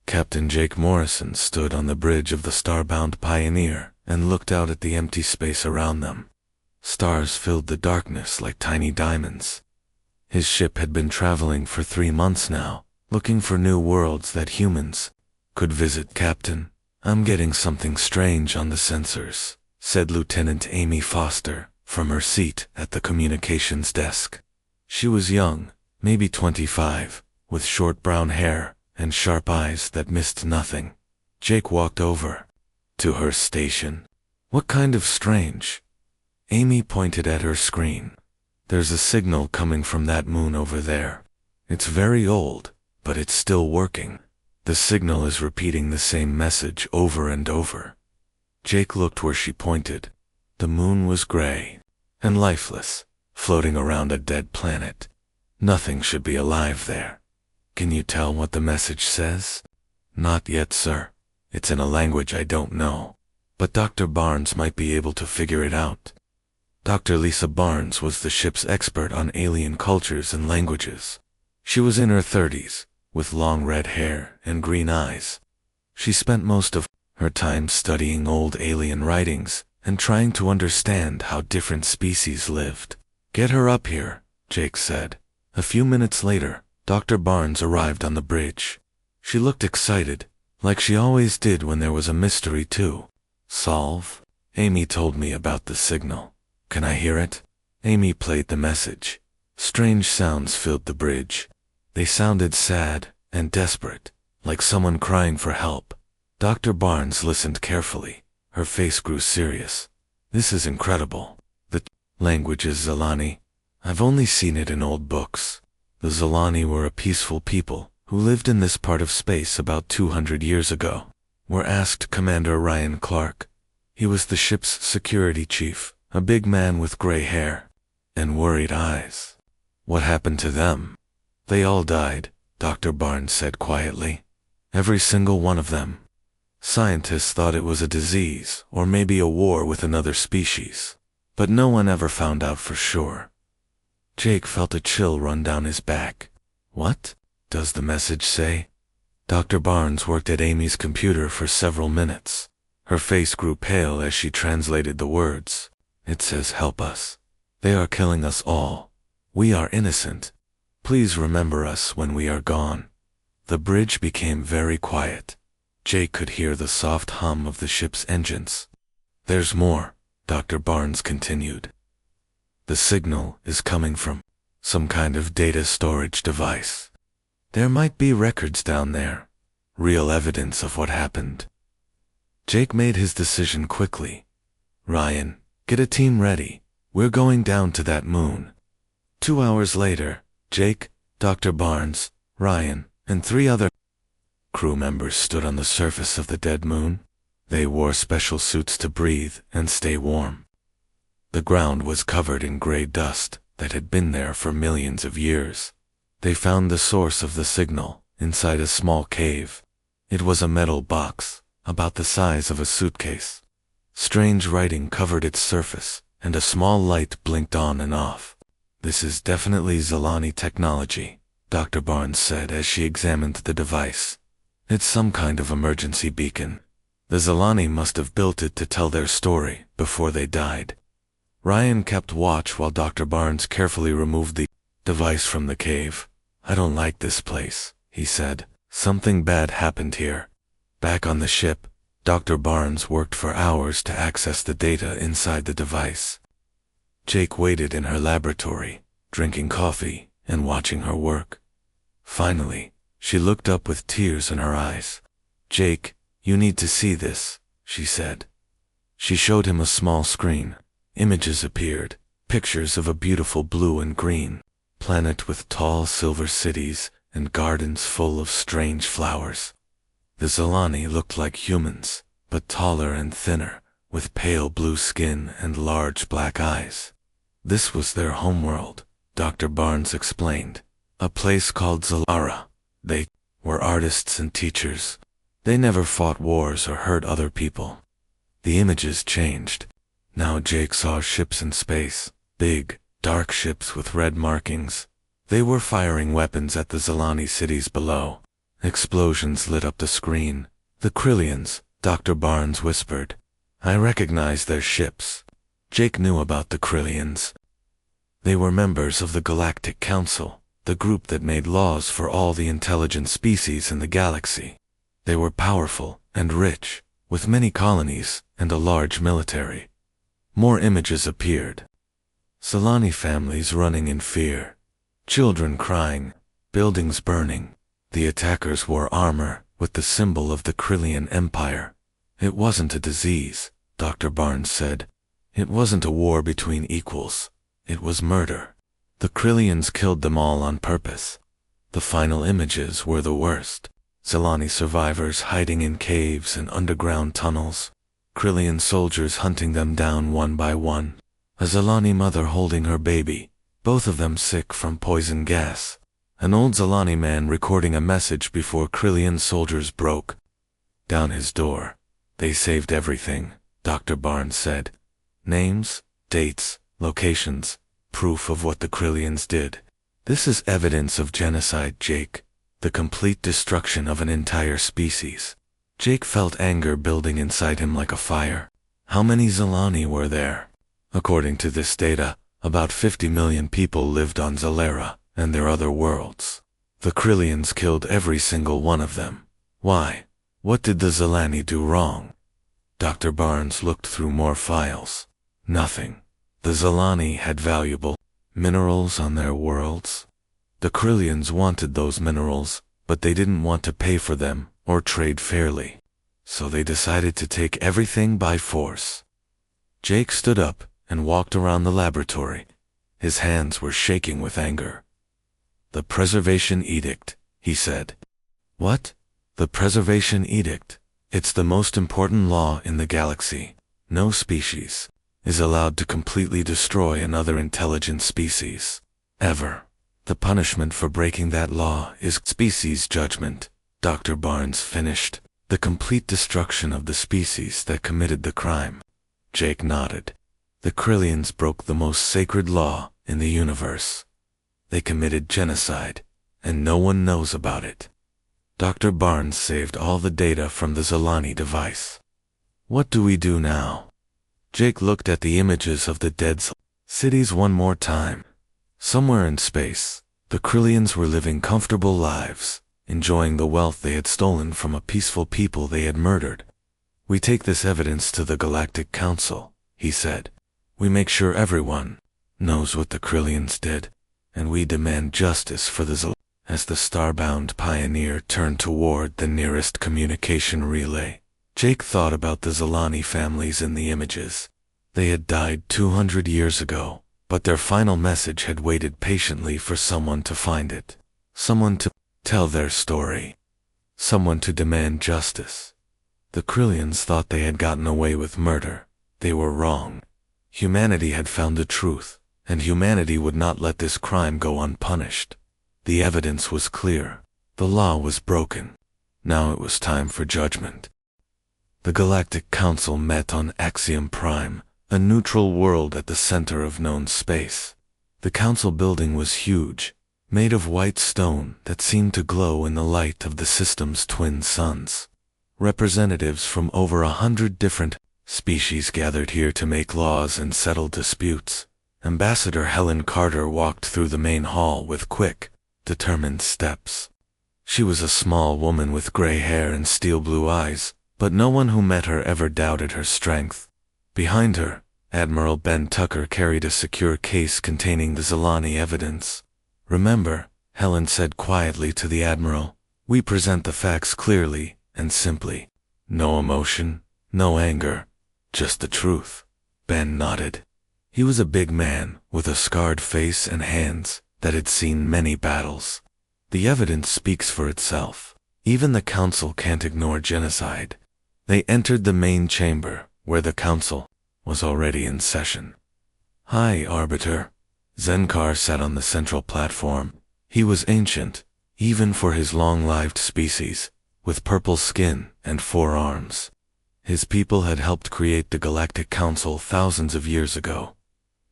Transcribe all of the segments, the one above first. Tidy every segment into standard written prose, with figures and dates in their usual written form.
Captain Jake Morrison stood on the bridge of the starbound Pioneer and looked out at the empty space around them. Stars filled the darkness like tiny diamonds. His ship had been traveling for 3 months now, looking for new worlds that humans could visit. "Captain, I'm getting something strange on the sensors," said Lieutenant Amy Foster from her seat at the communications desk. She was young, maybe 25, with short brown hair and sharp eyes that missed nothing. Jake walked over to her station. "What kind of strange?" Amy pointed at her screen. "There's a signal coming from that moon over there. It's very old, but it's still working. The signal is repeating the same message over and over." Jake looked where she pointed. The moon was gray and lifeless, floating around a dead planet. Nothing should be alive there. "Can you tell what the message says?" "Not yet, sir. It's in a language I don't know. But Dr. Barnes might be able to figure it out." Dr. Lisa Barnes was the ship's expert on alien cultures and languages. She was in her 30s, with long red hair and green eyes. She spent most of her time studying old alien writings and trying to understand how different species lived. "Get her up here," Jake said. A few minutes later, Dr. Barnes arrived on the bridge. She looked excited, like she always did when there was a mystery to solve. "Amy told me about the signal. Can I hear it?" Amy played the message. Strange sounds filled the bridge. They sounded sad and desperate, like someone crying for help. Dr. Barnes listened carefully. Her face grew serious. "This is incredible. The language is Zilani. I've only seen it in old books. The Zilani were a peaceful people who lived in this part of space about 200 years ago," were asked Commander Ryan Clark. He was the ship's security chief, a big man with gray hair and worried eyes. "What happened to them?" "They all died," Dr. Barnes said quietly. "Every single one of them. Scientists thought it was a disease or maybe a war with another species, but no one ever found out for sure." Jake felt a chill run down his back. "What does the message say?" Dr. Barnes worked at Amy's computer for several minutes. Her face grew pale as she translated the words. "It says, 'Help us. They are killing us all. We are innocent. Please remember us when we are gone.'" The bridge became very quiet. Jake could hear the soft hum of the ship's engines. "There's more," Dr. Barnes continued. "The signal is coming from some kind of data storage device. There might be records down there, real evidence of what happened." Jake made his decision quickly. "Ryan, get a team ready. We're going down to that moon." 2 hours later, Jake, Dr. Barnes, Ryan, and 3 other crew members stood on the surface of the dead moon. They wore special suits to breathe and stay warm. The ground was covered in gray dust that had been there for millions of years. They found the source of the signal inside a small cave. It was a metal box, about the size of a suitcase. Strange writing covered its surface, and a small light blinked on and off. "This is definitely Zilani technology," Dr. Barnes said as she examined the device. "It's some kind of emergency beacon. The Zilani must have built it to tell their story before they died." Ryan kept watch while Dr. Barnes carefully removed the device from the cave. "I don't like this place," he said. "Something bad happened here." Back on the ship, Dr. Barnes worked for hours to access the data inside the device. Jake waited in her laboratory, drinking coffee and watching her work. Finally, she looked up with tears in her eyes. "Jake, you need to see this," she said. She showed him a small screen. Images appeared, pictures of a beautiful blue and green planet with tall silver cities and gardens full of strange flowers. The Zilani looked like humans, but taller and thinner, with pale blue skin and large black eyes. This was their homeworld, Dr. Barnes explained. A place called Zilara. They were artists and teachers. They never fought wars or hurt other people. The images changed. Now Jake saw ships in space, big, dark ships with red markings. They were firing weapons at the Zilani cities below. Explosions lit up the screen. The Krillians, Dr. Barnes whispered. I recognize their ships. Jake knew about the Krillians. They were members of the Galactic Council, the group that made laws for all the intelligent species in the galaxy. They were powerful and rich, with many colonies and a large military. More images appeared. Zilani families running in fear. Children crying. Buildings burning. The attackers wore armor with the symbol of the Krillian Empire. It wasn't a disease, Dr. Barnes said. It wasn't a war between equals. It was murder. The Krillians killed them all on purpose. The final images were the worst. Zilani survivors hiding in caves and underground tunnels. Krillian soldiers hunting them down one by one. A Zilani mother holding her baby, both of them sick from poison gas. An old Zilani man recording a message before Krillian soldiers broke down his door. They saved everything, Dr. Barnes said. Names, dates, locations, proof of what the Krillians did. This is evidence of genocide, Jake. The complete destruction of an entire species. Jake felt anger building inside him like a fire. How many Zilani were there? According to this data, about 50 million people lived on Zalera and their other worlds. The Krillians killed every single one of them. Why? What did the Zilani do wrong? Dr. Barnes looked through more files. Nothing. The Zilani had valuable minerals on their worlds. The Krillians wanted those minerals, but they didn't want to pay for them or trade fairly. So they decided to take everything by force. Jake stood up and walked around the laboratory. His hands were shaking with anger. The Preservation Edict, he said. What? The Preservation Edict. It's the most important law in the galaxy. No species is allowed to completely destroy another intelligent species. Ever. The punishment for breaking that law is species judgment, Dr. Barnes finished. The complete destruction of the species that committed the crime. Jake nodded. The Krillians broke the most sacred law in the universe. They committed genocide, and no one knows about it. Dr. Barnes saved all the data from the Zilani device. What do we do now? Jake looked at the images of the dead cities one more time. Somewhere in space, the Krillians were living comfortable lives, enjoying the wealth they had stolen from a peaceful people they had murdered. We take this evidence to the Galactic Council, he said. We make sure everyone knows what the Krillians did, and we demand justice for the Zilani. As the starbound pioneer turned toward the nearest communication relay, Jake thought about the Zilani families in the images. They had died 200 years ago, but their final message had waited patiently for someone to find it. Someone to tell their story. Someone to demand justice. The Krillians thought they had gotten away with murder. They were wrong. Humanity had found the truth, and humanity would not let this crime go unpunished. The evidence was clear. The law was broken. Now it was time for judgment. The Galactic Council met on Axiom Prime, a neutral world at the center of known space. The council building was huge, made of white stone that seemed to glow in the light of the system's twin suns. Representatives from over 100 different species gathered here to make laws and settle disputes. Ambassador Helen Carter walked through the main hall with quick, determined steps. She was a small woman with gray hair and steel blue eyes, but no one who met her ever doubted her strength. Behind her, Admiral Ben Tucker carried a secure case containing the Zilani evidence. Remember, Helen said quietly to the Admiral, we present the facts clearly and simply. No emotion, no anger, just the truth. Ben nodded. He was a big man with a scarred face and hands that had seen many battles. The evidence speaks for itself. Even the council can't ignore genocide. They entered the main chamber, where the council was already in session. Hi, Arbiter. Zenkar sat on the central platform. He was ancient, even for his long-lived species, with purple skin and 4 arms. His people had helped create the Galactic Council thousands of years ago.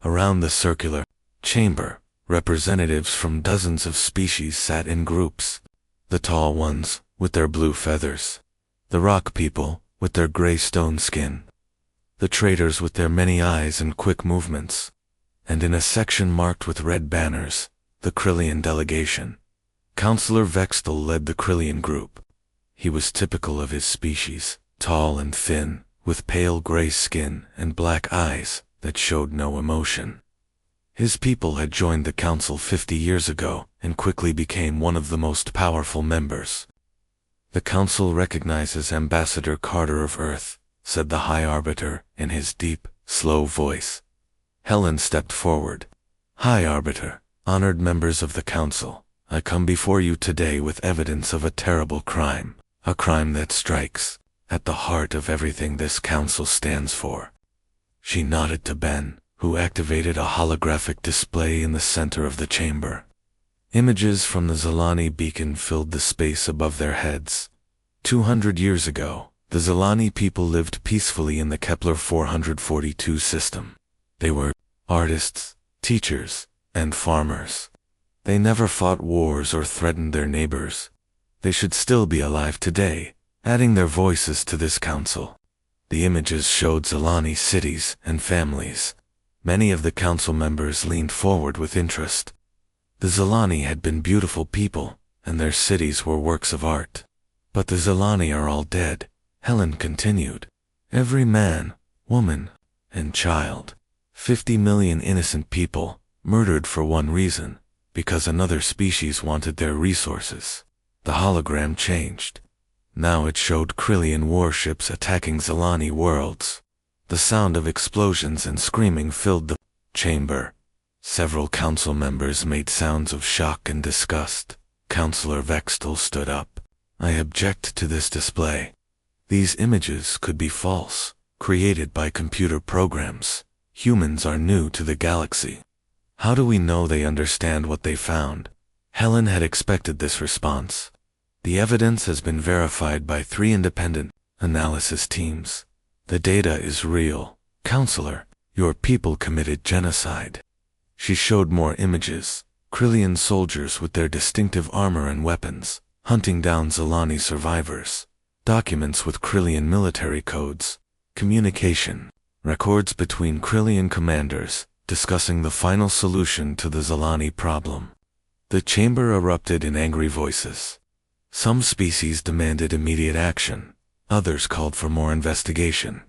Around the circular chamber, representatives from dozens of species sat in groups. The tall ones, with their blue feathers. The rock people, with their gray stone skin. The traders with their many eyes and quick movements. And in a section marked with red banners, the Krillian delegation. Counselor Vextel led the Krillian group. He was typical of his species, tall and thin, with pale gray skin and black eyes that showed no emotion. His people had joined the council 50 years ago and quickly became one of the most powerful members. The council recognizes Ambassador Carter of Earth, said the High Arbiter in his deep, slow voice. Helen stepped forward. High Arbiter, honored members of the council, I come before you today with evidence of a terrible crime, a crime that strikes at the heart of everything this council stands for. She nodded to Ben, who activated a holographic display in the center of the chamber. Images from the Zilani beacon filled the space above their heads. 200 years ago, the Zilani people lived peacefully in the Kepler 442 system. They were artists, teachers, and farmers. They never fought wars or threatened their neighbors. They should still be alive today, adding their voices to this council. The images showed Zilani cities and families. Many of the council members leaned forward with interest. The Zilani had been beautiful people, and their cities were works of art. But the Zilani are all dead, Helen continued. Every man, woman, and child. 50 million innocent people, murdered for one reason, because another species wanted their resources. The hologram changed. Now it showed Krillian warships attacking Zilani worlds. The sound of explosions and screaming filled the chamber. Several council members made sounds of shock and disgust. Counselor Vextel stood up. I object to this display. These images could be false, created by computer programs. Humans are new to the galaxy. How do we know they understand what they found? Helen had expected this response. The evidence has been verified by 3 independent analysis teams. The data is real. Counselor, your people committed genocide. She showed more images. Krillian soldiers with their distinctive armor and weapons, hunting down Zilani survivors. Documents with Krillian military codes. Communication. Records between Krillian commanders, discussing the final solution to the Zilani problem. The chamber erupted in angry voices. Some species demanded immediate action. Others called for more investigation.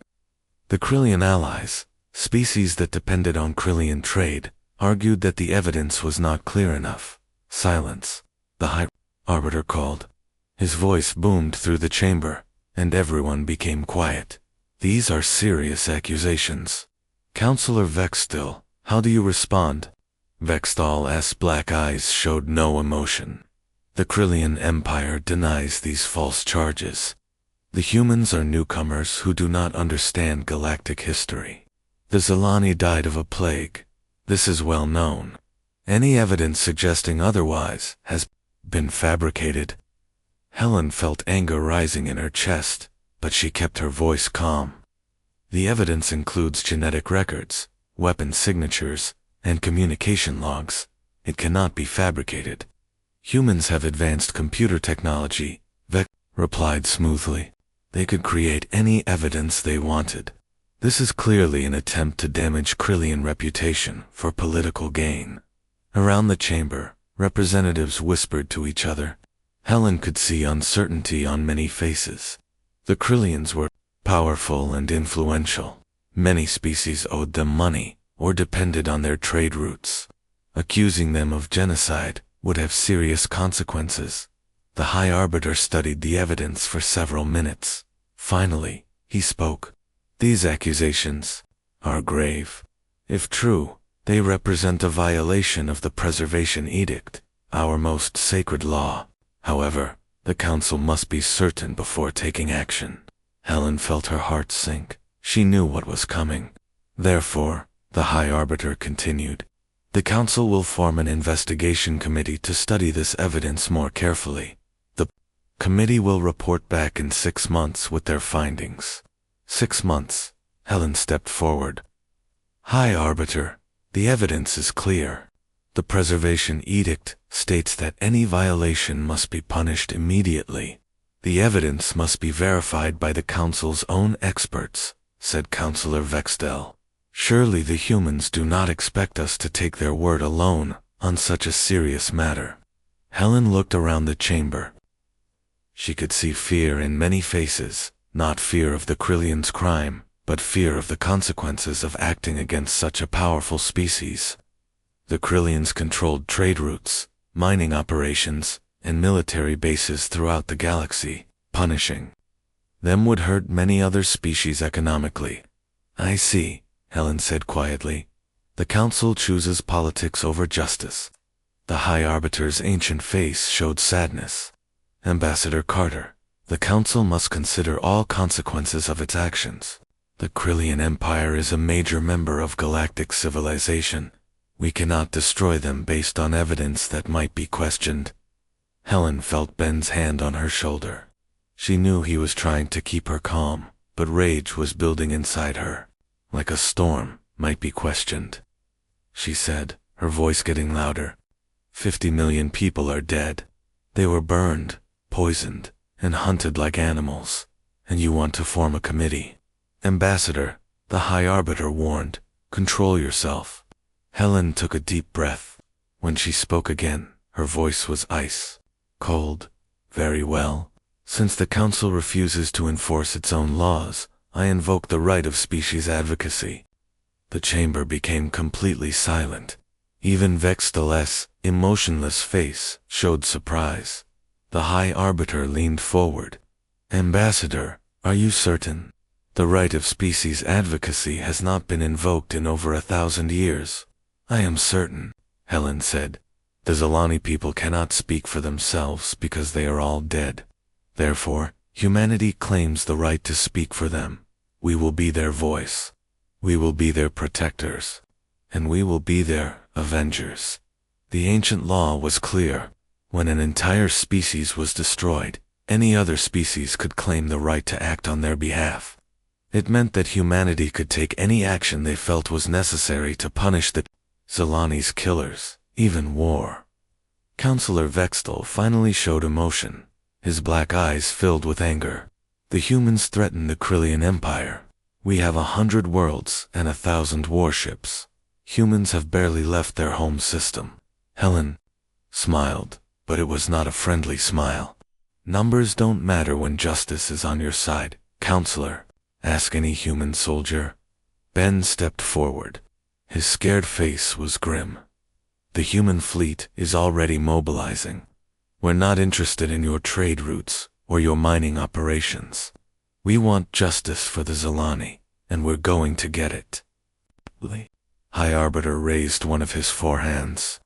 The Krillian allies, species that depended on Krillian trade, argued that the evidence was not clear enough. Silence. The High Arbiter called. His voice boomed through the chamber, and everyone became quiet. These are serious accusations. Counselor Vextel, how do you respond? Vextal's black eyes showed no emotion. The Krillian Empire denies these false charges. The humans are newcomers who do not understand galactic history. The Zilani died of a plague. This is well known. Any evidence suggesting otherwise has been fabricated. Helen felt anger rising in her chest, but she kept her voice calm. The evidence includes genetic records, weapon signatures, and communication logs. It cannot be fabricated. Humans have advanced computer technology, Vex replied smoothly. They could create any evidence they wanted. This is clearly an attempt to damage Krillian reputation for political gain. Around the chamber, representatives whispered to each other. Helen could see uncertainty on many faces. The Krillians were powerful and influential. Many species owed them money or depended on their trade routes. Accusing them of genocide would have serious consequences. The High Arbiter studied the evidence for several minutes. Finally, he spoke. These accusations are grave. If true, they represent a violation of the Preservation Edict, our most sacred law. However, the Council must be certain before taking action. Helen felt her heart sink. She knew what was coming. Therefore, the High Arbiter continued, the Council will form an investigation committee to study this evidence more carefully. The committee will report back in 6 months with their findings. 6 months. Helen stepped forward. High Arbiter, the evidence is clear. The Preservation Edict states that any violation must be punished immediately. The evidence must be verified by the Council's own experts, said Councillor Vextel. Surely the humans do not expect us to take their word alone on such a serious matter. Helen looked around the chamber. She could see fear in many faces, not fear of the Krillians' crime, but fear of the consequences of acting against such a powerful species. The Krillians controlled trade routes, mining operations, and military bases throughout the galaxy. Punishing them would hurt many other species economically. I see, Helen said quietly. The Council chooses politics over justice. The High Arbiter's ancient face showed sadness. Ambassador Carter, the Council must consider all consequences of its actions. The Krillian Empire is a major member of galactic civilization. We cannot destroy them based on evidence that might be questioned. Helen felt Ben's hand on her shoulder. She knew he was trying to keep her calm, but rage was building inside her. Like a storm, might be questioned. She said, her voice getting louder. 50 million people are dead. They were burned, poisoned, and hunted like animals. And you want to form a committee. Ambassador, the High Arbiter warned, control yourself. Helen took a deep breath. When she spoke again, her voice was ice. Cold. Very well. Since the Council refuses to enforce its own laws, I invoke the right of species advocacy. The chamber became completely silent. Even Vextel's emotionless face showed surprise. The High Arbiter leaned forward. Ambassador, are you certain? The right of species advocacy has not been invoked in over 1,000 years. I am certain, Helen said. The Zilani people cannot speak for themselves because they are all dead. Therefore, humanity claims the right to speak for them. We will be their voice. We will be their protectors. And we will be their avengers. The ancient law was clear. When an entire species was destroyed, any other species could claim the right to act on their behalf. It meant that humanity could take any action they felt was necessary to punish the Zilani's killers, even war. Councillor Vextel finally showed emotion. His black eyes filled with anger. The humans threaten the Krillian Empire. We have 100 worlds and 1,000 warships. Humans have barely left their home system. Helen smiled, but it was not a friendly smile. Numbers don't matter when justice is on your side, Counselor. Ask any human soldier. Ben stepped forward. His scared face was grim. The human fleet is already mobilizing. We're not interested in your trade routes or your mining operations. We want justice for the Zilani, and we're going to get it. High Arbiter raised one of his 4 hands.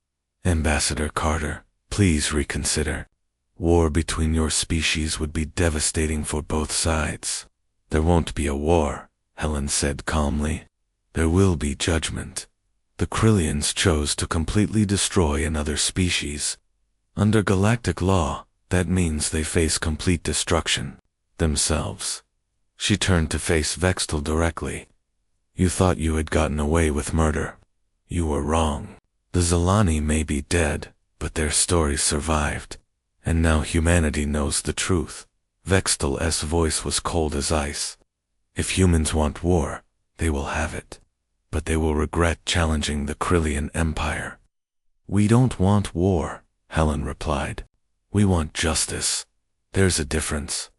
Ambassador Carter, please reconsider. War between your species would be devastating for both sides. There won't be a war, Helen said calmly. There will be judgment. The Krillians chose to completely destroy another species. Under galactic law, that means they face complete destruction, themselves. She turned to face Vextel directly. You thought you had gotten away with murder. You were wrong. The Zilani may be dead, but their story survived. And now humanity knows the truth. Vextel's voice was cold as ice. If humans want war, they will have it. But they will regret challenging the Krillian Empire. We don't want war, Helen replied. We want justice. There's a difference.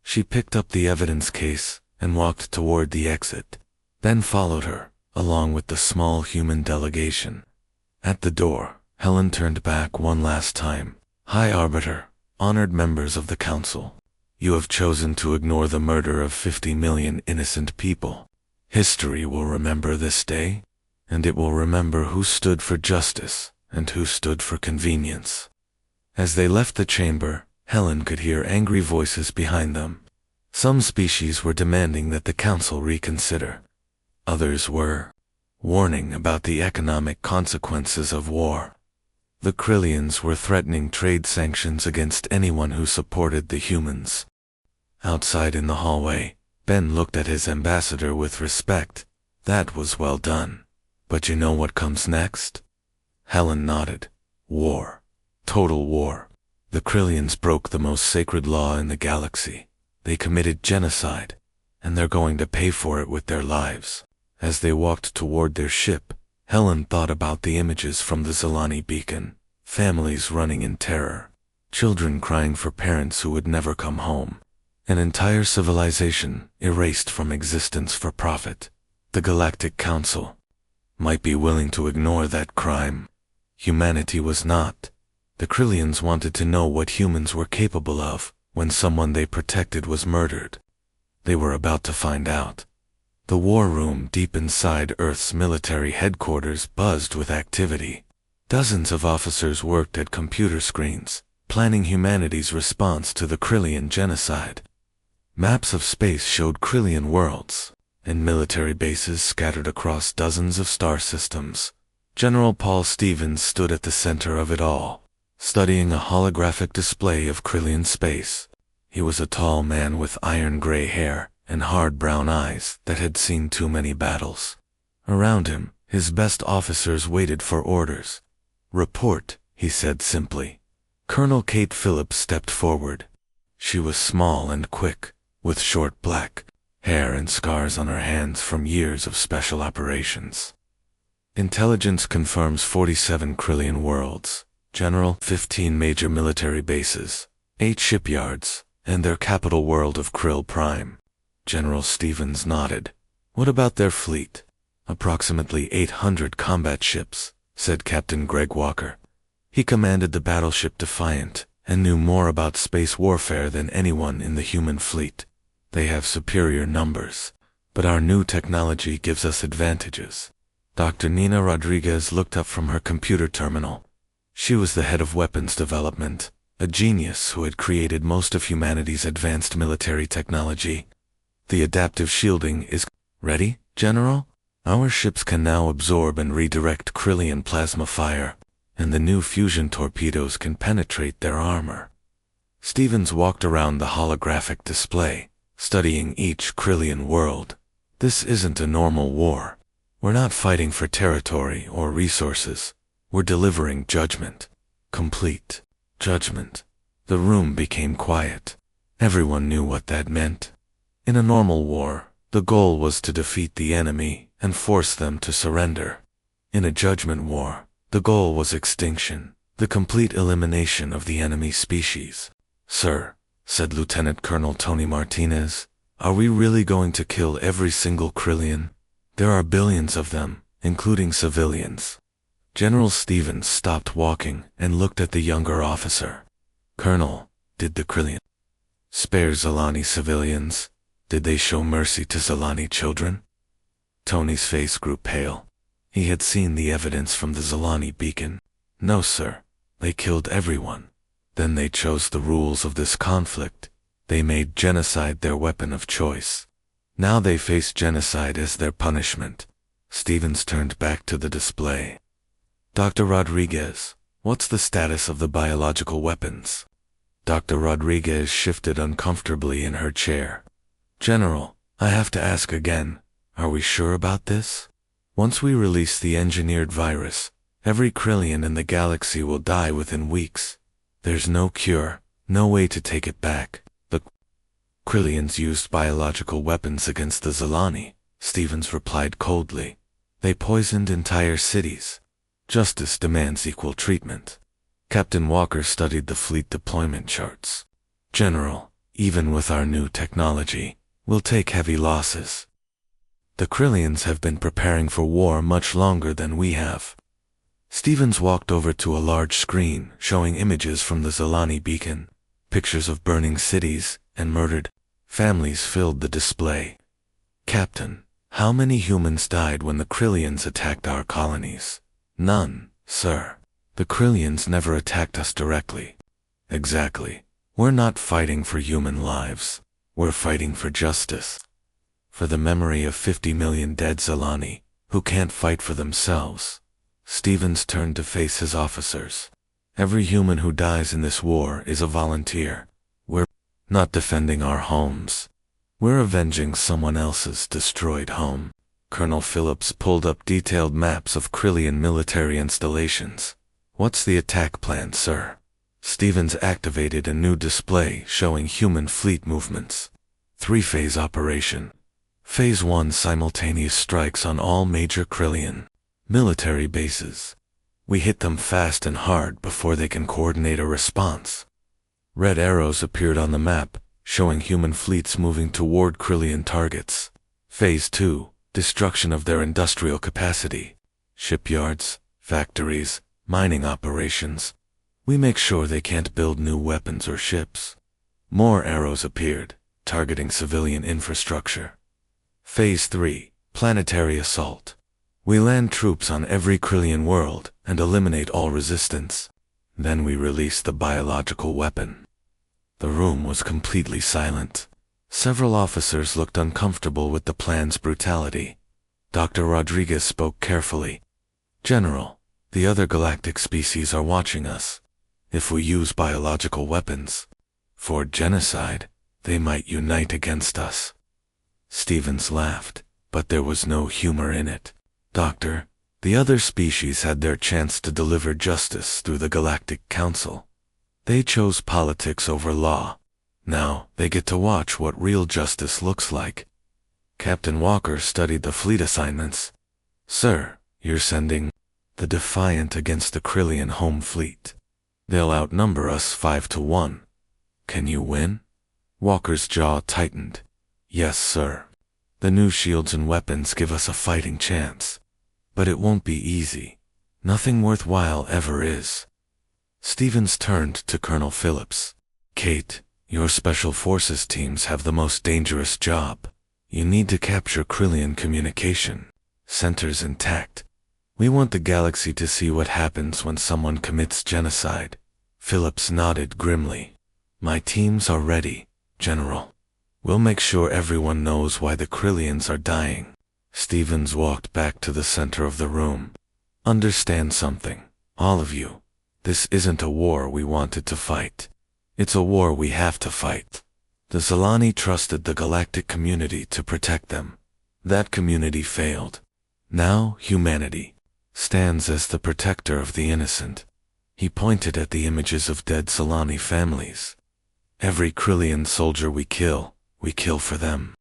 She picked up the evidence case and walked toward the exit. Ben followed her, along with the small human delegation. At the door, Helen turned back one last time. High Arbiter, honored members of the Council. You have chosen to ignore the murder of 50 million innocent people. History will remember this day, and it will remember who stood for justice and who stood for convenience. As they left the chamber, Helen could hear angry voices behind them. Some species were demanding that the Council reconsider. Others were warning about the economic consequences of war. The Krillians were threatening trade sanctions against anyone who supported the humans. Outside in the hallway, Ben looked at his ambassador with respect. That was well done. But you know what comes next? Helen nodded. War. Total war. The Krillians broke the most sacred law in the galaxy. They committed genocide, and they're going to pay for it with their lives. As they walked toward their ship, Helen thought about the images from the Zilani beacon. Families running in terror. Children crying for parents who would never come home. An entire civilization erased from existence for profit. The Galactic Council might be willing to ignore that crime. Humanity was not. The Krillians wanted to know what humans were capable of when someone they protected was murdered. They were about to find out. The war room deep inside Earth's military headquarters buzzed with activity. Dozens of officers worked at computer screens, planning humanity's response to the Krillian genocide. Maps of space showed Krillian worlds, and military bases scattered across dozens of star systems. General Paul Stevens stood at the center of it all, studying a holographic display of Krillian space. He was a tall man with iron-gray hair and hard brown eyes that had seen too many battles. Around him, his best officers waited for orders. "Report," he said simply. Colonel Kate Phillips stepped forward. She was small and quick, with short black hair and scars on her hands from years of special operations. "Intelligence confirms 47 Krillian worlds. General, 15 major military bases, 8 shipyards, and their capital world of Krill Prime." General Stevens nodded. "What about their fleet?" "Approximately 800 combat ships," said Captain Greg Walker. He commanded the battleship Defiant and knew more about space warfare than anyone in the human fleet. "They have superior numbers, but our new technology gives us advantages." Dr. Nina Rodriguez looked up from her computer terminal. She was the head of weapons development, a genius who had created most of humanity's advanced military technology. "The adaptive shielding is ready, General? Our ships can now absorb and redirect Krillian plasma fire, and the new fusion torpedoes can penetrate their armor." Stevens walked around the holographic display, studying each Krillian world. "This isn't a normal war. We're not fighting for territory or resources. We're delivering judgment. Complete judgment." The room became quiet. Everyone knew what that meant. In a normal war, the goal was to defeat the enemy and force them to surrender. In a judgment war, the goal was extinction, the complete elimination of the enemy species. "Sir," said Lieutenant Colonel Tony Martinez, "are we really going to kill every single Krillian? There are billions of them, including civilians." General Stevens stopped walking and looked at the younger officer. "Colonel, did the Krillian spare Zilani civilians? Did they show mercy to Zilani children?" Tony's face grew pale. He had seen the evidence from the Zilani beacon. "No, sir. They killed everyone. Then they chose the rules of this conflict. They made genocide their weapon of choice. Now they face genocide as their punishment." Stevens turned back to the display. "Dr. Rodriguez, what's the status of the biological weapons?" Dr. Rodriguez shifted uncomfortably in her chair. "General, I have to ask again, are we sure about this? Once we release the engineered virus, every Krillian in the galaxy will die within weeks. There's no cure, no way to take it back." "The Krillians used biological weapons against the Zilani," Stevens replied coldly. "They poisoned entire cities. Justice demands equal treatment." Captain Walker studied the fleet deployment charts. "General, even with our new technology, we'll take heavy losses. The Krillians have been preparing for war much longer than we have." Stevens walked over to a large screen showing images from the Zilani beacon. Pictures of burning cities and murdered families filled the display. "Captain, how many humans died when the Krillians attacked our colonies?" "None, sir. The Krillians never attacked us directly." "Exactly. We're not fighting for human lives. We're fighting for justice. For the memory of 50 million dead Zilani who can't fight for themselves." Stevens turned to face his officers. "Every human who dies in this war is a volunteer. We're not defending our homes. We're avenging someone else's destroyed home." Colonel Phillips pulled up detailed maps of Krillian military installations. What's the attack plan, sir? Stevens activated a new display showing human fleet movements. Three-phase operation. Phase 1, simultaneous strikes on all major Krillian military bases. We hit them fast and hard before they can coordinate a response. Red arrows appeared on the map, showing human fleets moving toward Krillian targets. Phase 2, destruction of their industrial capacity. Shipyards, factories, mining operations. We make sure they can't build new weapons or ships. More arrows appeared, targeting civilian infrastructure. Phase 3, planetary assault. We land troops on every Krillian world and eliminate all resistance. Then we release the biological weapon. The room was completely silent. Several officers looked uncomfortable with the plan's brutality. Dr. Rodriguez spoke carefully. General, the other galactic species are watching us. If we use biological weapons for genocide, they might unite against us. Stevens laughed, but there was no humor in it. Doctor, the other species had their chance to deliver justice through the Galactic Council. They chose politics over law. Now, they get to watch what real justice looks like. Captain Walker studied the fleet assignments. Sir, you're sending the Defiant against the Krillian home fleet. They'll outnumber us 5-1. Can you win? Walker's jaw tightened. Yes, sir. The new shields and weapons give us a fighting chance. But it won't be easy. Nothing worthwhile ever is. Stevens turned to Colonel Phillips. Kate, your special forces teams have the most dangerous job. You need to capture Krillian communication centers intact. We want the galaxy to see what happens when someone commits genocide. Phillips nodded grimly. My teams are ready, General. We'll make sure everyone knows why the Krillians are dying. Stevens walked back to the center of the room. Understand something, all of you. This isn't a war we wanted to fight. It's a war we have to fight. The Zilani trusted the galactic community to protect them. That community failed. Now humanity stands as the protector of the innocent. He pointed at the images of dead Zilani families. Every Krillian soldier we kill for them.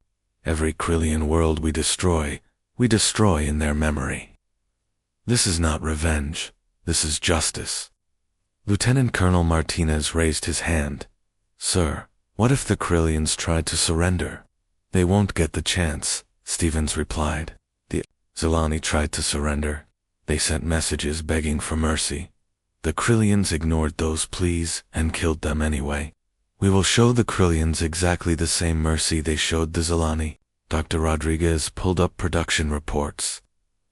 Every Krillian world we destroy in their memory. This is not revenge. This is justice. Lieutenant Colonel Martinez raised his hand. Sir, what if the Krillians tried to surrender? They won't get the chance, Stevens replied. The Zilani tried to surrender. They sent messages begging for mercy. The Krillians ignored those pleas and killed them anyway. We will show the Krillians exactly the same mercy they showed the Zilani. Dr. Rodriguez pulled up production reports.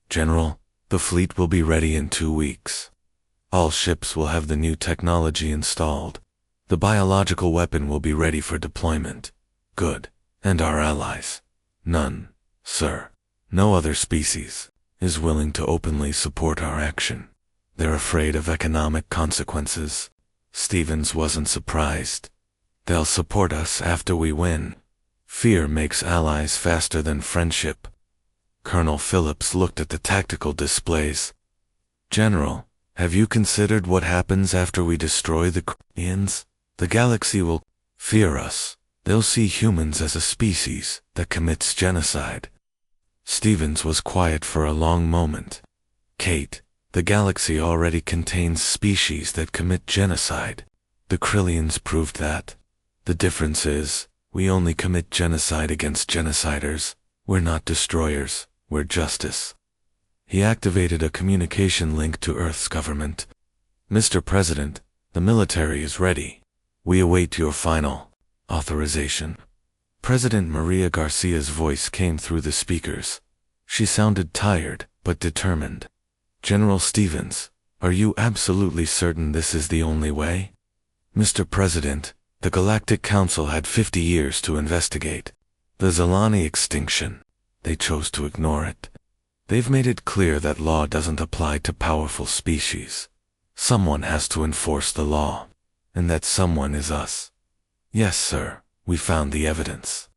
General, the fleet will be ready in 2 weeks. All ships will have the new technology installed. The biological weapon will be ready for deployment. Good. And our allies? None, sir. No other species is willing to openly support our action. They're afraid of economic consequences. Stevens wasn't surprised. They'll support us after we win. Fear makes allies faster than friendship. Colonel Phillips looked at the tactical displays. General, have you considered what happens after we destroy the Krillians? The galaxy will fear us. They'll see humans as a species that commits genocide. Stevens was quiet for a long moment. Kate, the galaxy already contains species that commit genocide. The Krillians proved that. The difference is, we only commit genocide against genociders. We're not destroyers, we're justice. He activated a communication link to Earth's government. Mr. President, the military is ready. We await your final authorization. President Maria Garcia's voice came through the speakers. She sounded tired, but determined. General Stevens, are you absolutely certain this is the only way? Mr. President, the Galactic Council had 50 years to investigate the Zilani extinction. They chose to ignore it. They've made it clear that law doesn't apply to powerful species. Someone has to enforce the law, and that someone is us. Yes, sir, we found the evidence.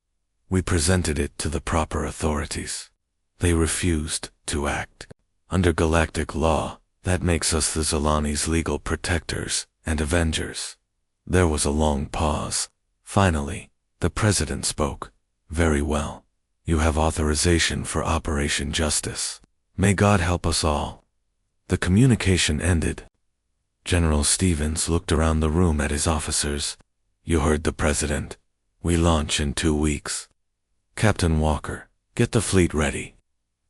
We presented it to the proper authorities. They refused to act. Under galactic law, that makes us the Zilani's legal protectors and avengers. There was a long pause. Finally, the president spoke. Very well. You have authorization for Operation Justice. May God help us all. The communication ended. General Stevens looked around the room at his officers. You heard the president. We launch in 2 weeks. Captain Walker, get the fleet ready.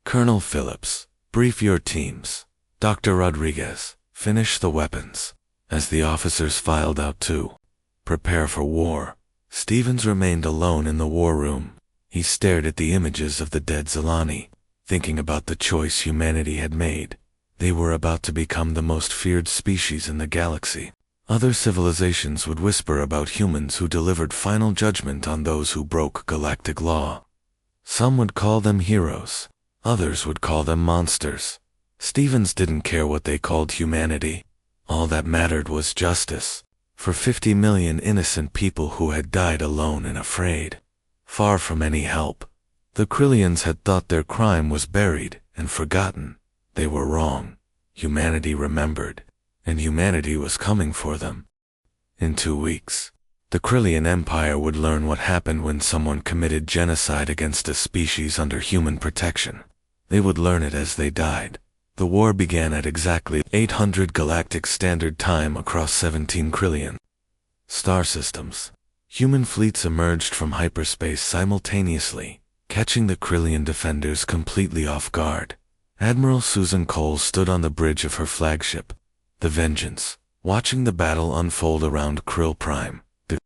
Colonel Phillips, brief your teams. Dr. Rodriguez, finish the weapons. As the officers filed out to prepare for war, Stevens remained alone in the war room. He stared at the images of the dead Zilani, thinking about the choice humanity had made. They were about to become the most feared species in the galaxy. Other civilizations would whisper about humans who delivered final judgment on those who broke galactic law. Some would call them heroes. Others would call them monsters. Stevens didn't care what they called humanity. All that mattered was justice. For 50 million innocent people who had died alone and afraid, far from any help. The Krillians had thought their crime was buried and forgotten. They were wrong. Humanity remembered, and humanity was coming for them. In 2 weeks, the Krillian Empire would learn what happened when someone committed genocide against a species under human protection. They would learn it as they died. The war began at exactly 800 Galactic Standard Time across 17 Krillian star systems. Human fleets emerged from hyperspace simultaneously, catching the Krillian defenders completely off guard. Admiral Susan Cole stood on the bridge of her flagship, the Vengeance, watching the battle unfold around Krill Prime. The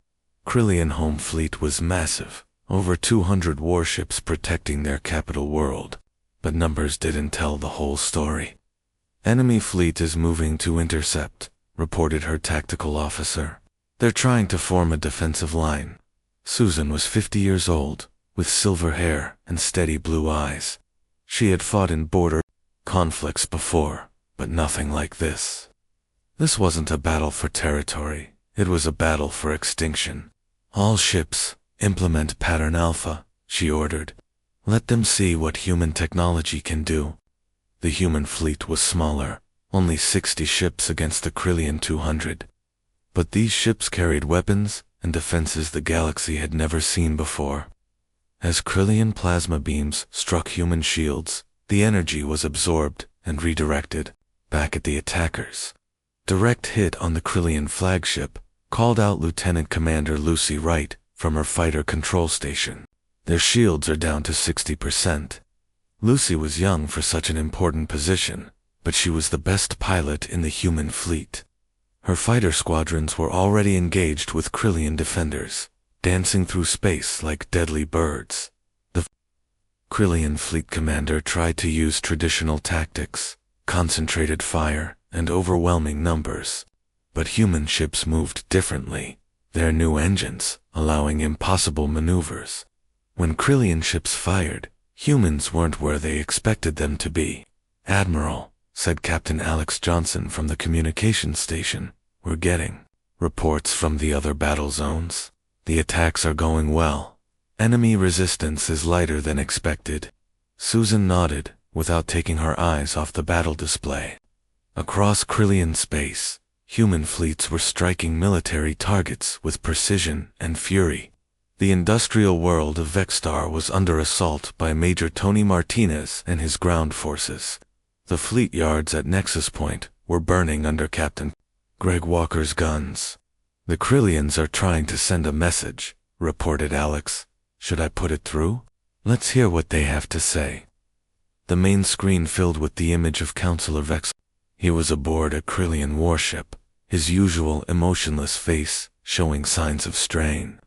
Krillian home fleet was massive, over 200 warships protecting their capital world. But numbers didn't tell the whole story. Enemy fleet is moving to intercept, reported her tactical officer. They're trying to form a defensive line. Susan was 50 years old, with silver hair and steady blue eyes. She had fought in border conflicts before, but nothing like this. This wasn't a battle for territory, it was a battle for extinction. All ships, implement Pattern Alpha, she ordered. Let them see what human technology can do. The human fleet was smaller, only 60 ships against the Krillian 200. But these ships carried weapons and defenses the galaxy had never seen before. As Krillian plasma beams struck human shields, the energy was absorbed and redirected back at the attackers. Direct hit on the Krillian flagship called out Lieutenant Commander Lucy Wright from her fighter control station. Their shields are down to 60%. Lucy was young for such an important position, but she was the best pilot in the human fleet. Her fighter squadrons were already engaged with Krillian defenders, dancing through space like deadly birds. The Krillian fleet commander tried to use traditional tactics, concentrated fire, and overwhelming numbers. But human ships moved differently, their new engines allowing impossible maneuvers. When Krillian ships fired, humans weren't where they expected them to be. Admiral, said Captain Alex Johnson from the communications station, we're getting reports from the other battle zones. The attacks are going well. Enemy resistance is lighter than expected. Susan nodded, without taking her eyes off the battle display. Across Krillian space, human fleets were striking military targets with precision and fury. The industrial world of Vexstar was under assault by Major Tony Martinez and his ground forces. The fleet yards at Nexus Point were burning under Captain Greg Walker's guns. The Krillians are trying to send a message, reported Alex. Should I put it through? Let's hear what they have to say. The main screen filled with the image of Counselor Vex. He was aboard a Krillian warship, his usual emotionless face showing signs of strain.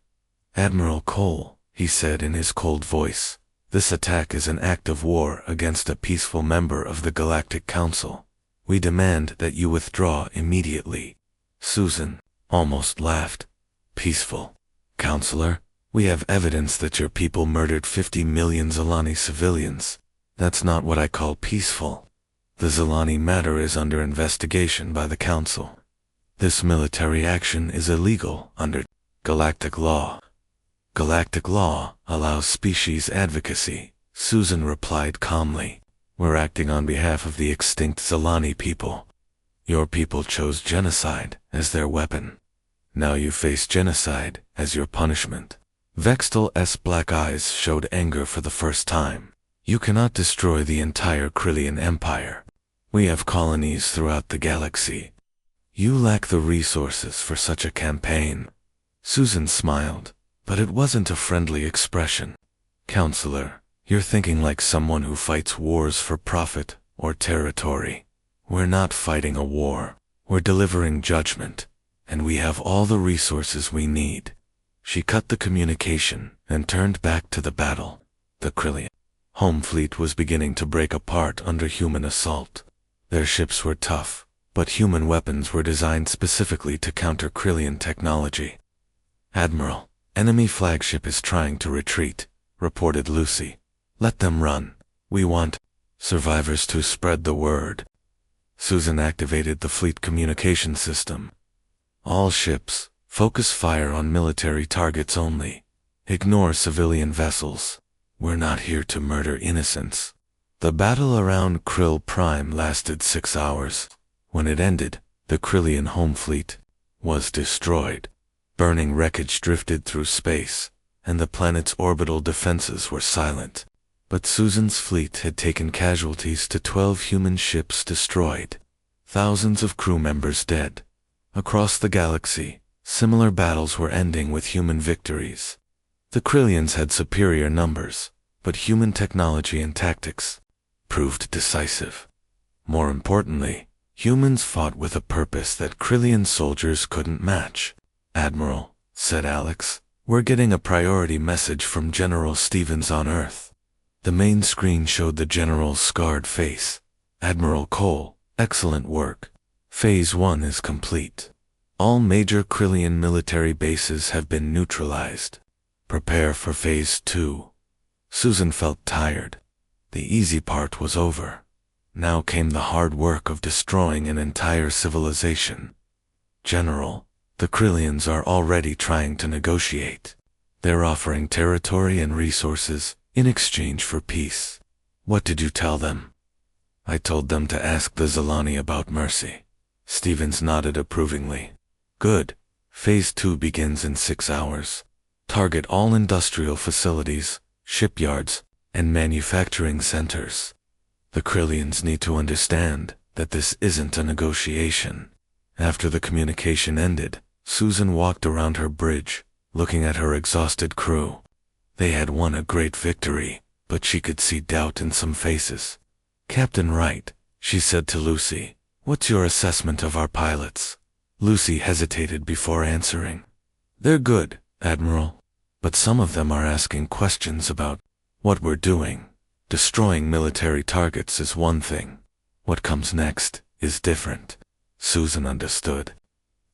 Admiral Cole, he said in his cold voice, this attack is an act of war against a peaceful member of the Galactic Council. We demand that you withdraw immediately. Susan almost laughed. Peaceful. Counselor, we have evidence that your people murdered 50 million Zilani civilians. That's not what I call peaceful. The Zilani matter is under investigation by the Council. This military action is illegal under galactic law. Galactic law allows species advocacy, Susan replied calmly. We're acting on behalf of the extinct Zalani people. Your people chose genocide as their weapon. Now you face genocide as your punishment. Vextel's black eyes showed anger for the first time. You cannot destroy the entire Krillian Empire. We have colonies throughout the galaxy. You lack the resources for such a campaign. Susan smiled, but it wasn't a friendly expression. Counselor, you're thinking like someone who fights wars for profit or territory. We're not fighting a war. We're delivering judgment, and we have all the resources we need. She cut the communication and turned back to the battle. The Krillian home fleet was beginning to break apart under human assault. Their ships were tough, but human weapons were designed specifically to counter Krillian technology. Admiral, enemy flagship is trying to retreat, reported Lucy. Let them run. We want survivors to spread the word. Susan activated the fleet communication system. All ships, focus fire on military targets only. Ignore civilian vessels. We're not here to murder innocents. The battle around Krill Prime lasted 6 hours. When it ended, the Krillian home fleet was destroyed. Burning wreckage drifted through space, and the planet's orbital defenses were silent. But Susan's fleet had taken casualties to 12 human ships destroyed. Thousands of crew members dead. Across the galaxy, similar battles were ending with human victories. The Krillians had superior numbers, but human technology and tactics proved decisive. More importantly, humans fought with a purpose that Krillian soldiers couldn't match. Admiral, said Alex, we're getting a priority message from General Stevens on Earth. The main screen showed the general's scarred face. Admiral Cole, excellent work. Phase 1 is complete. All major Krillian military bases have been neutralized. Prepare for Phase 2. Susan felt tired. The easy part was over. Now came the hard work of destroying an entire civilization. General, the Krillians are already trying to negotiate. They're offering territory and resources in exchange for peace. What did you tell them? I told them to ask the Zalani about mercy. Stevens nodded approvingly. Good. Phase 2 begins in 6 hours. Target all industrial facilities, shipyards, and manufacturing centers. The Krillians need to understand that this isn't a negotiation. After the communication ended, Susan walked around her bridge, looking at her exhausted crew. They had won a great victory, but she could see doubt in some faces. Captain Wright, she said to Lucy, what's your assessment of our pilots? Lucy hesitated before answering. They're good, Admiral, but some of them are asking questions about what we're doing. Destroying military targets is one thing. What comes next is different. Susan understood.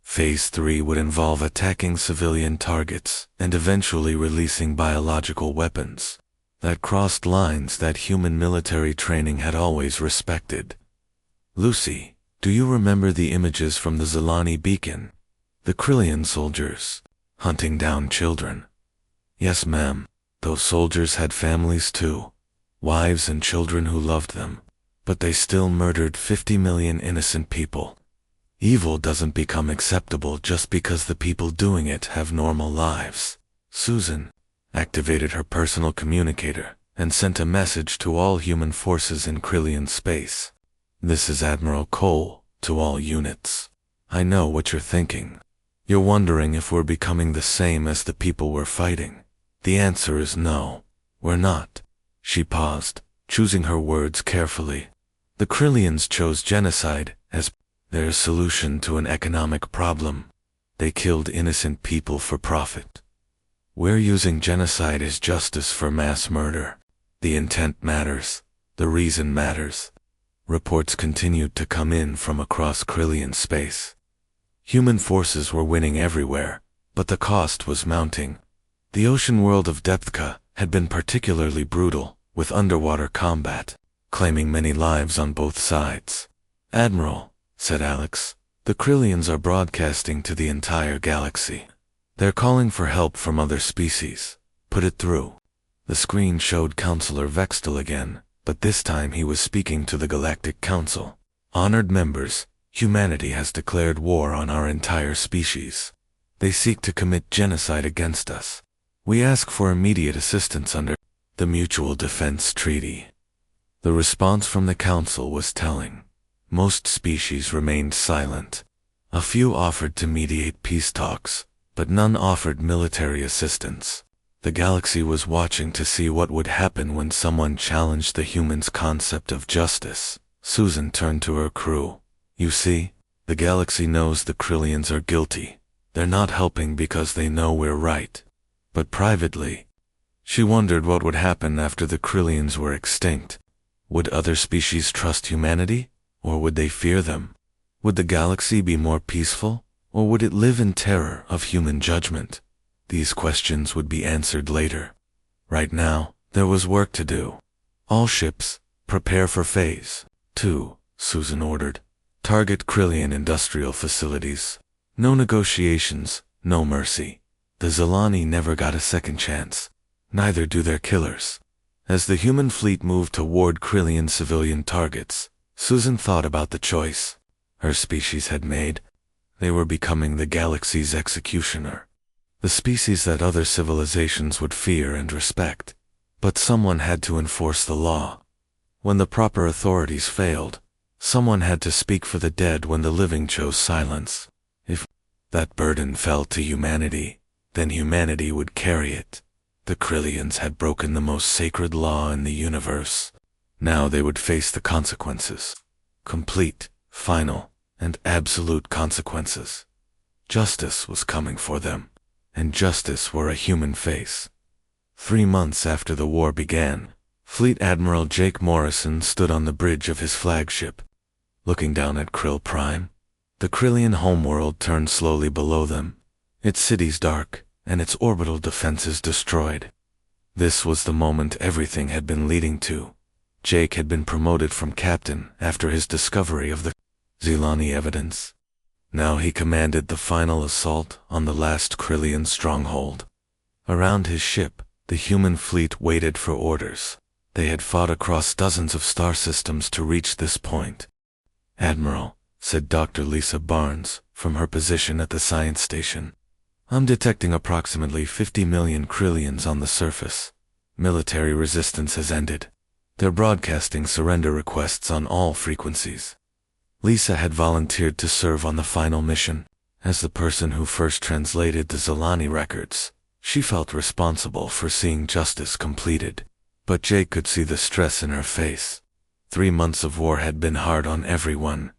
Phase 3 would involve attacking civilian targets and eventually releasing biological weapons. That crossed lines that human military training had always respected. Lucy, do you remember the images from the Zalani beacon? The Krillian soldiers hunting down children. Yes, ma'am. Those soldiers had families too. Wives and children who loved them. But they still murdered 50 million innocent people. Evil doesn't become acceptable just because the people doing it have normal lives. Susan activated her personal communicator and sent a message to all human forces in Krillian space. This is Admiral Cole, to all units. I know what you're thinking. You're wondering if we're becoming the same as the people we're fighting. The answer is no, we're not. She paused, choosing her words carefully. The Krillians chose genocide as their solution to an economic problem. They killed innocent people for profit. We're using genocide as justice for mass murder. The intent matters. The reason matters. Reports continued to come in from across Krillian space. Human forces were winning everywhere, but the cost was mounting. The ocean world of Depthka had been particularly brutal, with underwater combat, claiming many lives on both sides. Admiral, said Alex, the Krillians are broadcasting to the entire galaxy. They're calling for help from other species. Put it through. The screen showed Counselor Vextel again, but this time he was speaking to the Galactic Council. Honored members, humanity has declared war on our entire species. They seek to commit genocide against us. We ask for immediate assistance under the Mutual Defense Treaty. The response from the Council was telling. Most species remained silent. A few offered to mediate peace talks, but none offered military assistance. The galaxy was watching to see what would happen when someone challenged the humans' concept of justice. Susan turned to her crew. You see, the galaxy knows the Krillians are guilty. They're not helping because they know we're right. But privately, she wondered what would happen after the Krillians were extinct. Would other species trust humanity, or would they fear them? Would the galaxy be more peaceful, or would it live in terror of human judgment? These questions would be answered later. Right now, there was work to do. All ships, prepare for Phase 2, Susan ordered. Target Krillian industrial facilities. No negotiations, no mercy. The Zilani never got a second chance. Neither do their killers. As the human fleet moved toward Krillian civilian targets, Susan thought about the choice her species had made. They were becoming the galaxy's executioner. The species that other civilizations would fear and respect. But someone had to enforce the law. When the proper authorities failed, someone had to speak for the dead when the living chose silence. If that burden fell to humanity, then humanity would carry it. The Krillians had broken the most sacred law in the universe. Now they would face the consequences. Complete, final, and absolute consequences. Justice was coming for them, and justice wore a human face. 3 months after the war began, Fleet Admiral Jake Morrison stood on the bridge of his flagship, looking down at Krill Prime. The Krillian homeworld turned slowly below them, its cities dark, and its orbital defenses destroyed. This was the moment everything had been leading to. Jake had been promoted from captain after his discovery of the Zilani evidence. Now he commanded the final assault on the last Krillian stronghold. Around his ship, the human fleet waited for orders. They had fought across dozens of star systems to reach this point. Admiral, said Dr. Lisa Barnes, from her position at the science station. I'm detecting approximately 50 million Krillians on the surface. Military resistance has ended. They're broadcasting surrender requests on all frequencies. Lisa had volunteered to serve on the final mission. As the person who first translated the Zilani records, she felt responsible for seeing justice completed. But Jake could see the stress in her face. 3 months of war had been hard on everyone.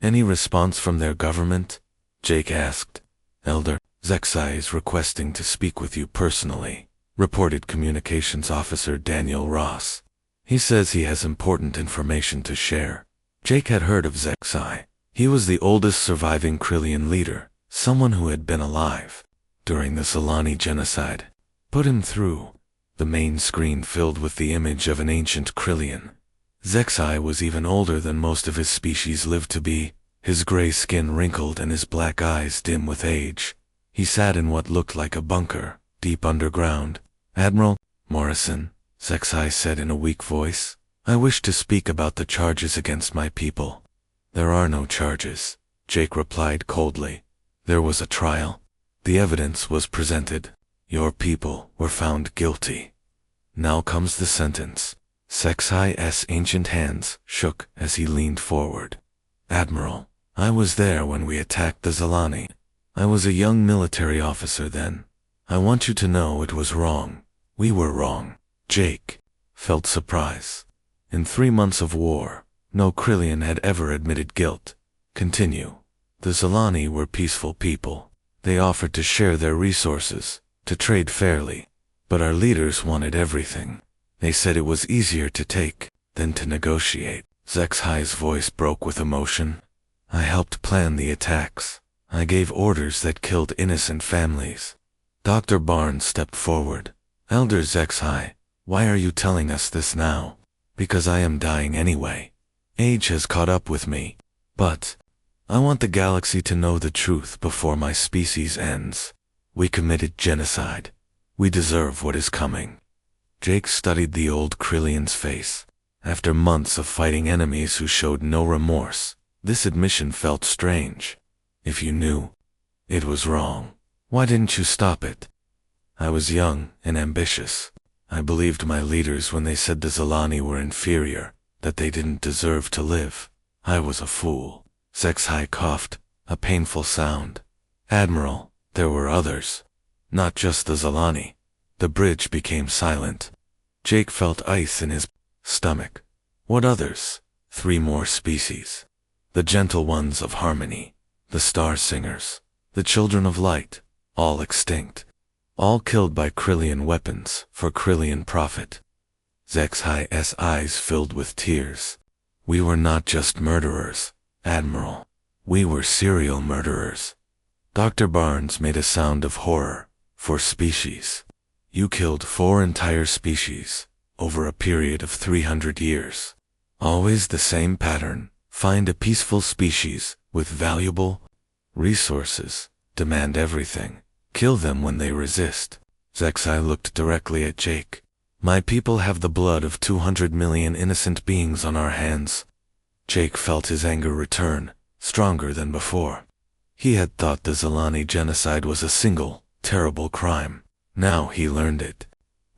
Any response from their government? Jake asked. Elder Zexai is requesting to speak with you personally, reported Communications Officer Daniel Ross. He says he has important information to share. Jake had heard of Zexai. He was the oldest surviving Krillian leader, someone who had been alive during the Zilani genocide. Put him through. The main screen filled with the image of an ancient Krillian. Zexai was even older than most of his species lived to be, his gray skin wrinkled and his black eyes dim with age. He sat in what looked like a bunker, deep underground. Admiral Morrison, Zexai said in a weak voice, I wish to speak about the charges against my people. There are no charges, Jake replied coldly. There was a trial. The evidence was presented. Your people were found guilty. Now comes the sentence. Zexai's ancient hands shook as he leaned forward. Admiral, I was there when we attacked the Zilani. I was a young military officer then. I want you to know it was wrong. We were wrong. Jake felt surprise. In 3 months of war, no Krillian had ever admitted guilt. Continue. The Zilani were peaceful people. They offered to share their resources, to trade fairly. But our leaders wanted everything. They said it was easier to take than to negotiate. Zexai's voice broke with emotion. I helped plan the attacks. I gave orders that killed innocent families. Dr. Barnes stepped forward. Elder Zexai, why are you telling us this now? Because I am dying anyway. Age has caught up with me. But I want the galaxy to know the truth before my species ends. We committed genocide. We deserve what is coming. Jake studied the old Krillian's face. After months of fighting enemies who showed no remorse, this admission felt strange. If you knew it was wrong, why didn't you stop it? I was young and ambitious. I believed my leaders when they said the Zilani were inferior, that they didn't deserve to live. I was a fool. Zexai coughed, a painful sound. Admiral, there were others. Not just the Zilani. The bridge became silent. Jake felt ice in his stomach. What others? 3 more species. The gentle ones of harmony, the star singers, the children of light, all extinct. All killed by Krillian weapons for Krillian profit. Zexai's eyes filled with tears. We were not just murderers, Admiral. We were serial murderers. Dr. Barnes made a sound of horror. 4 species. You killed 4 entire species, over a period of 300 years. Always the same pattern. Find a peaceful species, with valuable resources. Demand everything. Kill them when they resist. Zexai looked directly at Jake. My people have the blood of 200 million innocent beings on our hands. Jake felt his anger return, stronger than before. He had thought the Zilani genocide was a single, terrible crime. Now he learned it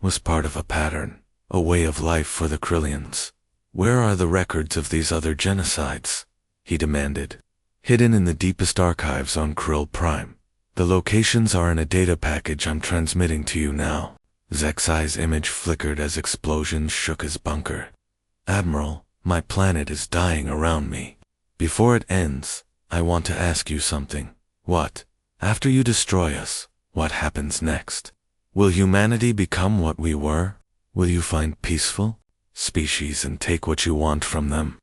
was part of a pattern, a way of life for the Krillians. Where are the records of these other genocides? He demanded. Hidden in the deepest archives on Krill Prime. The locations are in a data package I'm transmitting to you now. Zexai's image flickered as explosions shook his bunker. Admiral, my planet is dying around me. Before it ends, I want to ask you something. What? After you destroy us, what happens next? Will humanity become what we were? Will you find peaceful species and take what you want from them?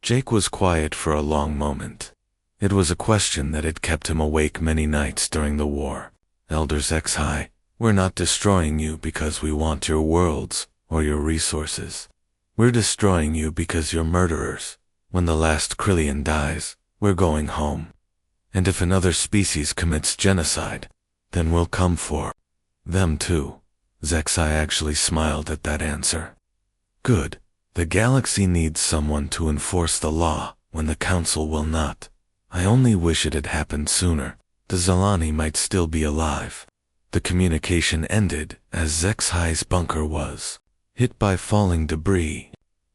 Jake was quiet for a long moment. It was a question that had kept him awake many nights during the war. Elder Zexai, we're not destroying you because we want your worlds or your resources. We're destroying you because you're murderers. When the last Krillian dies, we're going home. And if another species commits genocide, then we'll come for them too. Zexai actually smiled at that answer. Good. The galaxy needs someone to enforce the law when the Council will not. I only wish it had happened sooner. The Zilani might still be alive. The communication ended as Zexai's bunker was hit by falling debris.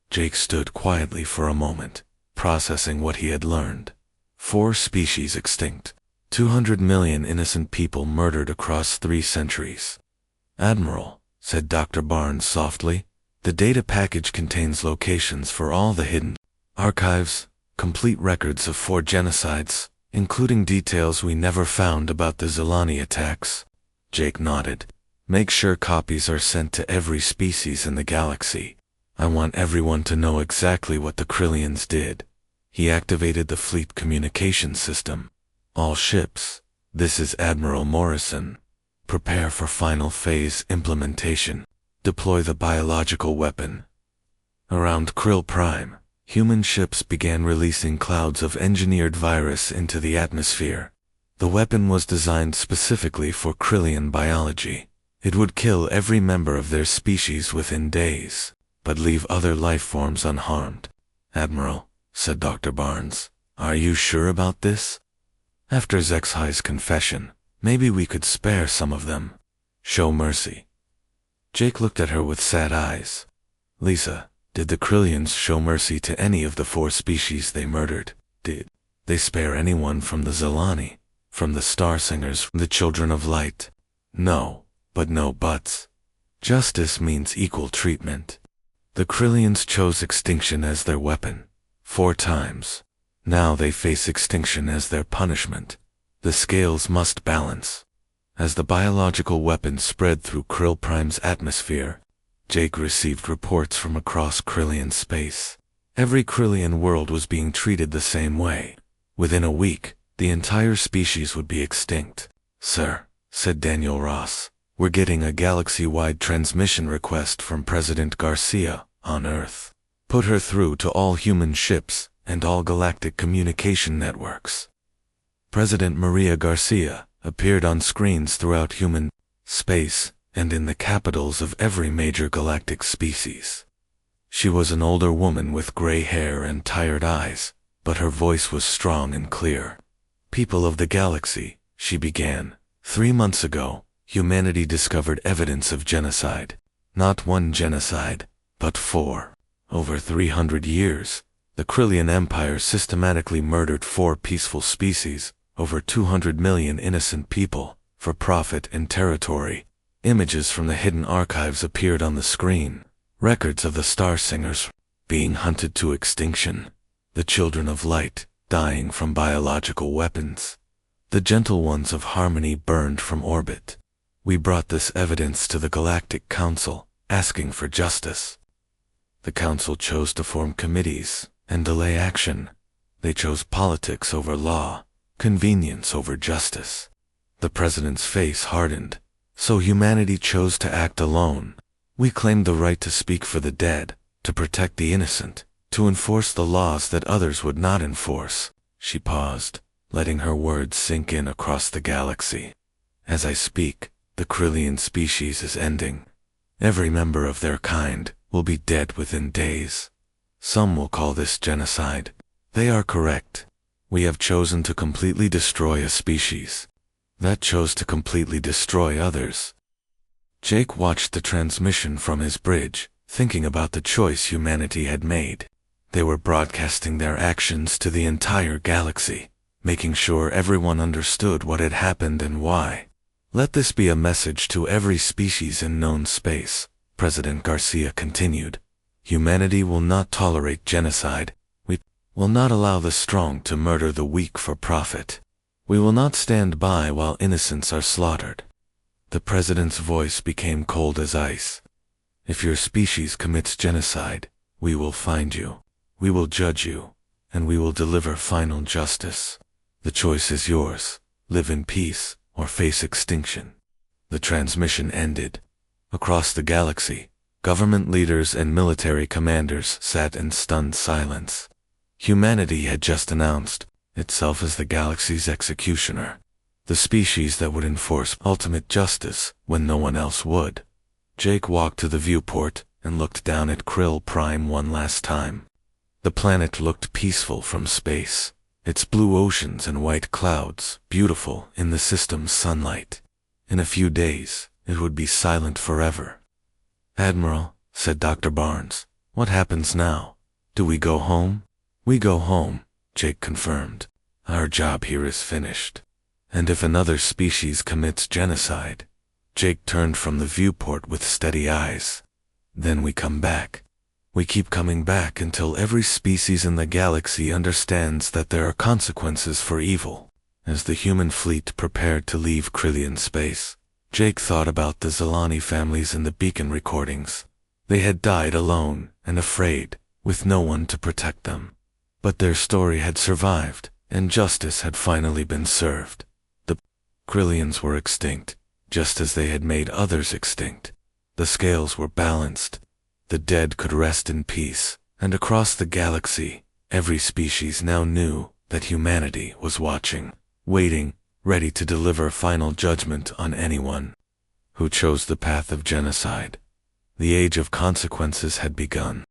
Jake stood quietly for a moment, processing what he had learned. 4 species extinct. 200 million innocent people murdered across 3 centuries. Admiral, said Dr. Barnes softly, the data package contains locations for all the hidden archives, complete records of 4 genocides, including details we never found about the Zilani attacks. Jake nodded. Make sure copies are sent to every species in the galaxy. I want everyone to know exactly what the Krillians did. He activated the fleet communication system. All ships, this is Admiral Morrison. Prepare for final phase implementation. Deploy the biological weapon. Around Krill Prime, human ships began releasing clouds of engineered virus into the atmosphere. The weapon was designed specifically for Krillian biology. It would kill every member of their species within days, but leave other life forms unharmed. Admiral, said Dr. Barnes, are you sure about this? After Zexai's confession, maybe we could spare some of them. Show mercy. Jake looked at her with sad eyes. Lisa, did the Krillians show mercy to any of the 4 species they murdered? Did they spare anyone from the Zilani, from the Star Singers, from the Children of Light? No, but no buts. Justice means equal treatment. The Krillians chose extinction as their weapon. 4 times. Now they face extinction as their punishment. The scales must balance. As the biological weapon spread through Krill Prime's atmosphere, Jake received reports from across Krillian space. Every Krillian world was being treated the same way. Within a week, the entire species would be extinct. Sir, said Daniel Ross, we're getting a galaxy-wide transmission request from President Garcia on Earth. Put her through to all human ships and all galactic communication networks. President Maria Garcia appeared on screens throughout human space and in the capitals of every major galactic species. She was an older woman with gray hair and tired eyes, but her voice was strong and clear. "People of the galaxy," she began, "3 months ago, humanity discovered evidence of genocide. Not one genocide, but 4. Over 300 years, the Krillian Empire systematically murdered 4 peaceful species, over 200 million innocent people, for profit and territory. Images from the hidden archives appeared on the screen. Records of the star singers being hunted to extinction, the children of light dying from biological weapons, the gentle ones of harmony burned from orbit. We brought this evidence to the Galactic Council, asking for justice. The Council chose to form committees and delay action. They chose politics over law, convenience over justice. The President's face hardened. So humanity chose to act alone. We claimed the right to speak for the dead, to protect the innocent, to enforce the laws that others would not enforce. She paused, letting her words sink in across the galaxy. As I speak, the Krillian species is ending. Every member of their kind will be dead within days. Some will call this genocide. They are correct. We have chosen to completely destroy a species that chose to completely destroy others. Jake watched the transmission from his bridge, thinking about the choice humanity had made. They were broadcasting their actions to the entire galaxy, making sure everyone understood what had happened and why. "Let this be a message to every species in known space," President Garcia continued. "Humanity will not tolerate genocide. We will not allow the strong to murder the weak for profit. We will not stand by while innocents are slaughtered." The President's voice became cold as ice. "If your species commits genocide, we will find you. We will judge you, and we will deliver final justice. The choice is yours. Live in peace or face extinction." The transmission ended. Across the galaxy, government leaders and military commanders sat in stunned silence. Humanity had just announced itself as the galaxy's executioner, the species that would enforce ultimate justice when no one else would. Jake walked to the viewport and looked down at Krill Prime one last time. The planet looked peaceful from space, its blue oceans and white clouds beautiful in the system's sunlight. In a few days, it would be silent forever. "Admiral," said Dr. Barnes, "what happens now? Do we go home?" "We go home," Jake confirmed. "Our job here is finished. And if another species commits genocide," Jake turned from the viewport with steady eyes, "then we come back. We keep coming back until every species in the galaxy understands that there are consequences for evil." As the human fleet prepared to leave Krillian space, Jake thought about the Zilani families in the beacon recordings. They had died alone and afraid, with no one to protect them. But their story had survived, and justice had finally been served. The Krillians were extinct, just as they had made others extinct. The scales were balanced. The dead could rest in peace, and across the galaxy, every species now knew that humanity was watching, waiting, ready to deliver final judgment on anyone who chose the path of genocide. The age of consequences had begun.